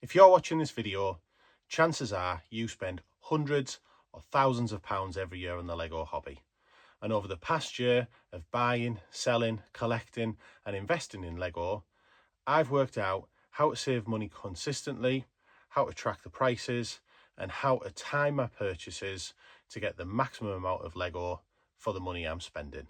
If you're watching this video, chances are you spend hundreds or thousands of pounds every year on the Lego hobby. And over the past year of buying, selling, collecting and investing in Lego, I've worked out how to save money consistently, how to track the prices, and how to time my purchases to get the maximum amount of Lego for the money I'm spending.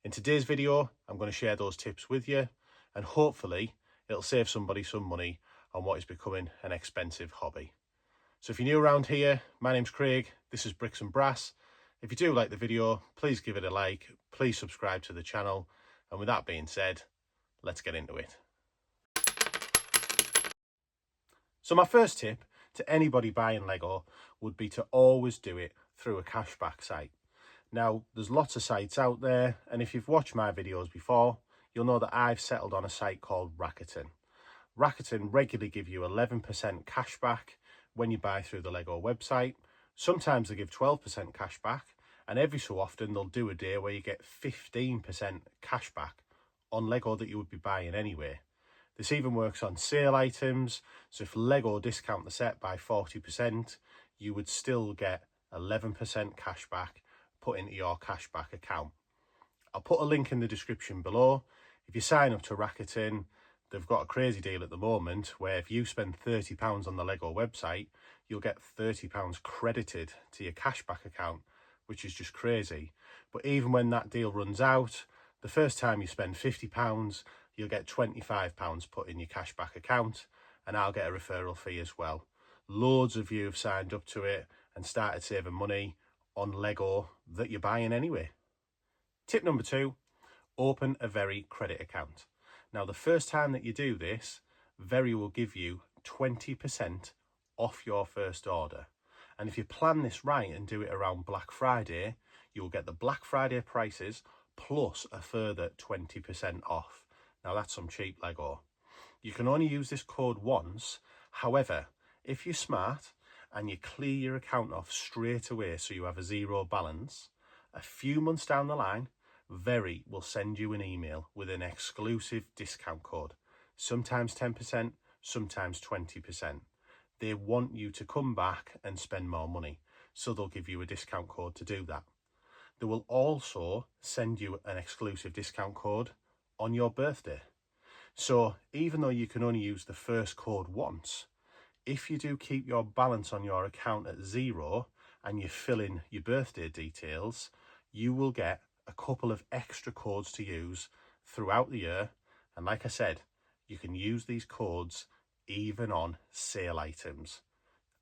In today's video, I'm going to share those tips with you, and hopefully it'll save somebody some money on what is becoming an expensive hobby. So if you're new around here, my name's Craig, this is Bricks and Brass. If you do like the video, please give it a like, please subscribe to the channel, and with that being said, let's get into it. So my first tip to anybody buying Lego would be to always do it through a cashback site. Now, there's lots of sites out there, and if you've watched my videos before, you'll know that I've settled on a site called Rakuten. Rakuten regularly give you 11% cashback when you buy through the Lego website. Sometimes they give 12% cashback, and every so often they'll do a day where you get 15% cashback on Lego that you would be buying anyway. This even works on sale items, so if Lego discount the set by 40%, you would still get 11% cashback put into your cashback account. I'll put a link in the description below. If you sign up to Rakuten, they've got a crazy deal at the moment where if you spend £30 on the Lego website, you'll get £30 credited to your cashback account, which is just crazy. But even when that deal runs out, the first time you spend £50, you'll get £25 put in your cashback account, and I'll get a referral fee as well. Loads of you have signed up to it and started saving money on Lego that you're buying anyway. Tip number 2, open a Very credit account. Now, the first time that you do this, Very will give you 20% off your first order. And if you plan this right and do it around Black Friday, you'll get the Black Friday prices plus a further 20% off. Now, that's some cheap Lego. You can only use this code once. However, if you're smart and you clear your account off straight away so you have a zero balance, a few months down the line, Very will send you an email with an exclusive discount code, sometimes 10%, sometimes 20%. They want you to come back and spend more money, so they'll give you a discount code to do that. They will also send you an exclusive discount code on your birthday. So even though you can only use the first code once, if you do keep your balance on your account at zero and you fill in your birthday details, you will get a couple of extra codes to use throughout the year. And like I said, you can use these codes even on sale items.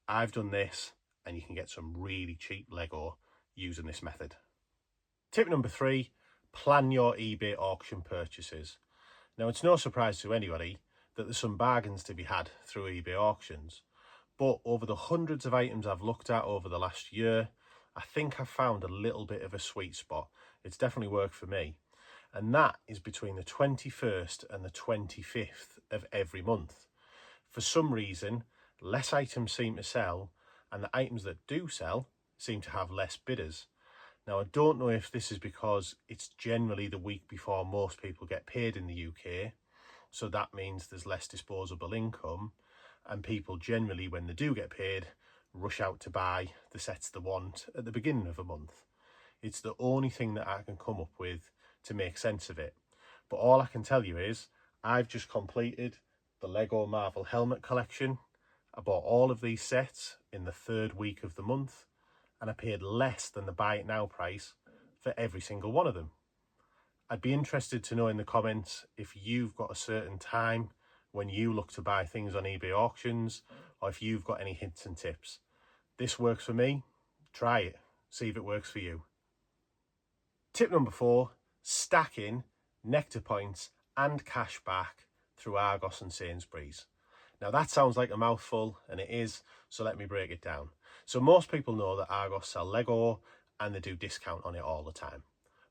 I've done this, and you can get some really cheap Lego using this method. Tip number 3, plan your eBay auction purchases. Now, it's no surprise to anybody that there's some bargains to be had through eBay auctions, but over the hundreds of items I've looked at over the last year, I think I've found a little bit of a sweet spot. It's definitely worked for me, and that is between the 21st and the 25th of every month. For some reason, less items seem to sell, and the items that do sell seem to have less bidders. Now, I don't know if this is because it's generally the week before most people get paid in the UK, so that means there's less disposable income, and people generally, when they do get paid, rush out to buy the sets they want at the beginning of a month. It's the only thing that I can come up with to make sense of it. But all I can tell you is I've just completed the Lego Marvel helmet collection. I bought all of these sets in the 3rd week of the month, and I paid less than the buy it now price for every single one of them. I'd be interested to know in the comments if you've got a certain time when you look to buy things on eBay auctions, or if you've got any hints and tips. This works for me. Try it. See if it works for you. Tip number 4, stacking Nectar points and cash back through Argos and Sainsbury's. Now, that sounds like a mouthful, and it is, so let me break it down. So most people know that Argos sell Lego and they do discount on it all the time.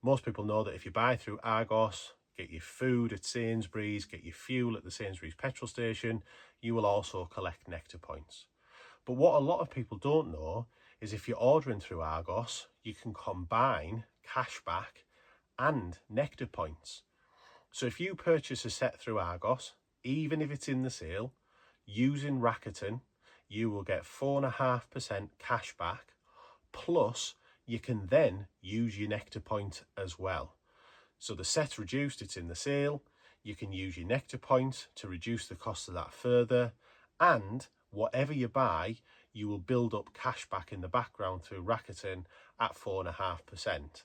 Most people know that if you buy through Argos, get your food at Sainsbury's, get your fuel at the Sainsbury's petrol station, you will also collect Nectar points. But what a lot of people don't know is if you're ordering through Argos, you can combine cashback and Nectar points. So if you purchase a set through Argos, even if it's in the sale, using Rakuten, you will get 4.5% cash back, plus you can then use your Nectar point as well. So the set's reduced, it's in the sale. You can use your Nectar point to reduce the cost of that further, and whatever you buy, you will build up cash back in the background through Rakuten at 4.5%.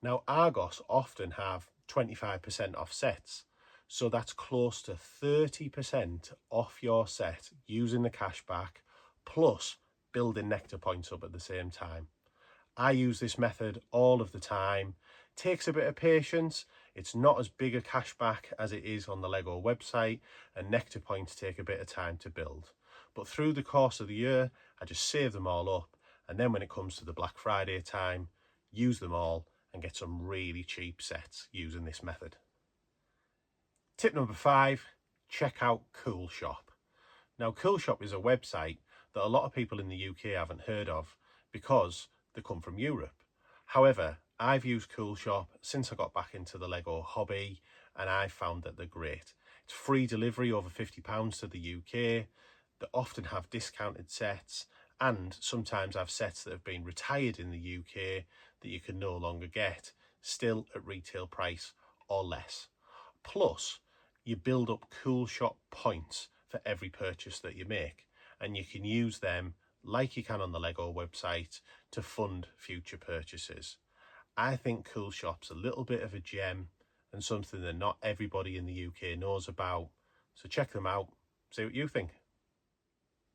Now, Argos often have 25% off sets, so that's close to 30% off your set using the cashback, plus building Nectar points up at the same time. I use this method all of the time. Takes a bit of patience. It's not as big a cashback as it is on the Lego website, and Nectar points take a bit of time to build. But through the course of the year, I just save them all up, and then when it comes to the Black Friday time, use them all and get some really cheap sets using this method. Tip number 5, check out Coolshop. Now, Coolshop is a website that a lot of people in the UK haven't heard of because they come from Europe. However, I've used Coolshop since I got back into the Lego hobby, and I've found that they're great. It's free delivery over £50 to the UK. They often have discounted sets, and sometimes have sets that have been retired in the UK that you can no longer get, still at retail price or less. Plus, you build up Coolshop points for every purchase that you make, and you can use them like you can on the Lego website to fund future purchases. I think Coolshop's a little bit of a gem and something that not everybody in the UK knows about, so check them out, see what you think.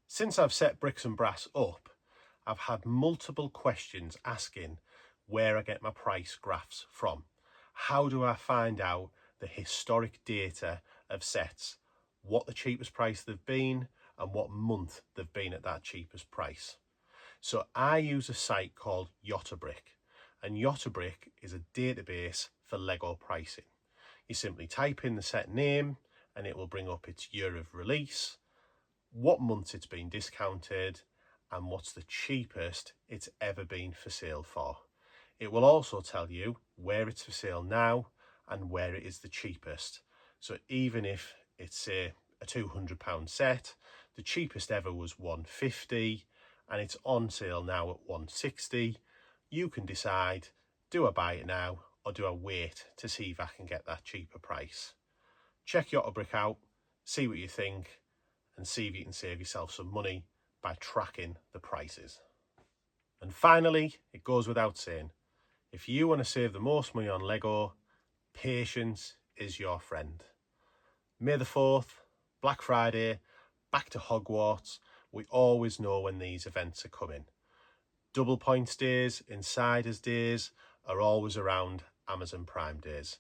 Since I've set Bricks and Brass up, I've had multiple questions asking where I get my price graphs from. How do I find out the historic data of sets, what the cheapest price they've been, and what month they've been at that cheapest price? So I use a site called Yottabrick, and Yottabrick is a database for Lego pricing. You simply type in the set name and it will bring up its year of release, what months it's been discounted, and what's the cheapest it's ever been for sale for. It will also tell you where it's for sale now and where it is the cheapest. So even if it's, say, a £200 set, the cheapest ever was £150 and it's on sale now at £160, you can decide, do I buy it now or do I wait to see if I can get that cheaper price? Check Yottabrick out, see what you think, and see if you can save yourself some money by tracking the prices. And finally, it goes without saying, if you want to save the most money on Lego, patience is your friend. May the 4th, Black Friday, back to Hogwarts, we always know when these events are coming. Double points days, insiders days are always around Amazon Prime days.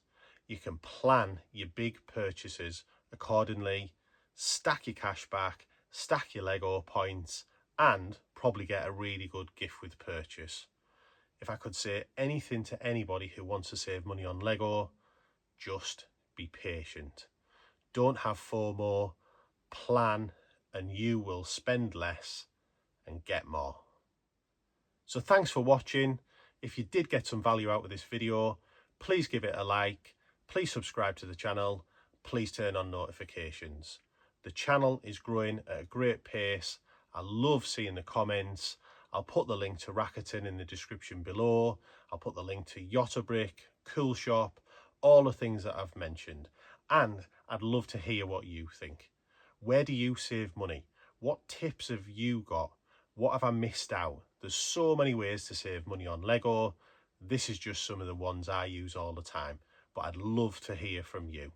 You can plan your big purchases accordingly, stack your cash back, stack your Lego points, and probably get a really good gift with purchase. If I could say anything to anybody who wants to save money on Lego, just be patient. Don't have FOMO, plan, and you will spend less and get more. So thanks for watching. If you did get some value out of this video, please give it a like, please subscribe to the channel, please turn on notifications. The channel is growing at a great pace. I love seeing the comments. I'll put the link to Rakuten in the description below. I'll put the link to Yottabrick, Coolshop, all the things that I've mentioned. And I'd love to hear what you think. Where do you save money? What tips have you got? What have I missed out? There's so many ways to save money on Lego. This is just some of the ones I use all the time, but I'd love to hear from you.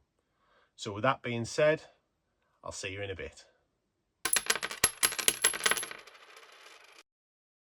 So with that being said, I'll see you in a bit.